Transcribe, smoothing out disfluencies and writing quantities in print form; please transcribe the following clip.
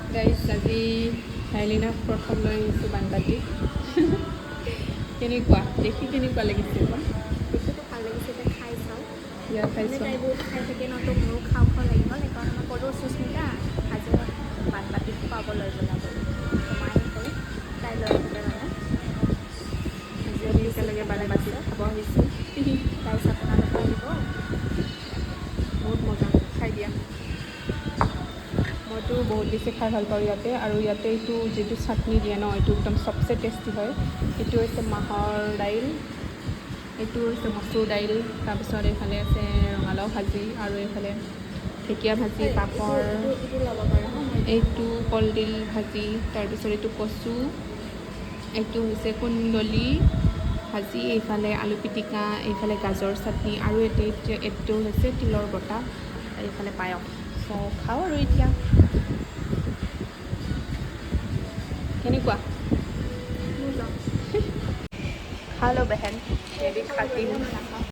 guys আজি চাইলিনাক প্ৰথম লৈ আহিছোঁ বানবাটি কেনেকুৱা দেখি কেনেকুৱা লাগিছে দেখিতো ভাল লাগিছে এতিয়া খাই চাওঁ ইয়াৰ মানে খাইছোঁ তাই বহুত খাই থাকে ন তো মোৰো খাওঁ খাওঁ লাগিব সেইকাৰণে মই ক'লোঁ সুস্মিতা আজি মই বানবাটিত খুৱাবলৈ বনাব মায়ে হ'ল তাই লৈ আহিলে মানে আজি আমি একেলগে বানবাটি খাব আহিছোঁ গাইছ আপোনালোকে আহিব বহুত মজা খাই দিয়া মইতো বহুত বেছি খাই ভাল পাওঁ ইয়াতে আৰু ইয়াতে এইটো যিটো চাটনি দিয়ে ন এইটো একদম চবচে টেষ্টি হয় এইটো হৈছে মাহৰ দাইল এইটো হৈছে মচুৰ দাইল তাৰপিছত এইফালে আছে ৰঙালাও ভাজি আৰু এইফালে ঢেকীয়া ভাজি পাপৰ এইটো ল'ব পাৰা এইটো কলডিল ভাজি তাৰপিছত এইটো কচু এইটো হৈছে কুন্দলি ভাজি এইফালে আলু পিটিকা এইফালে গাজৰ চাটনি আৰু এইটো হৈছে তিলৰ বটা এইফালে পায়স চ' খাওঁ আৰু এতিয়া কেনেকুৱা মোৰ যাওঁ खा लो बहन ये भी खाती हूँ মই নাখাওঁ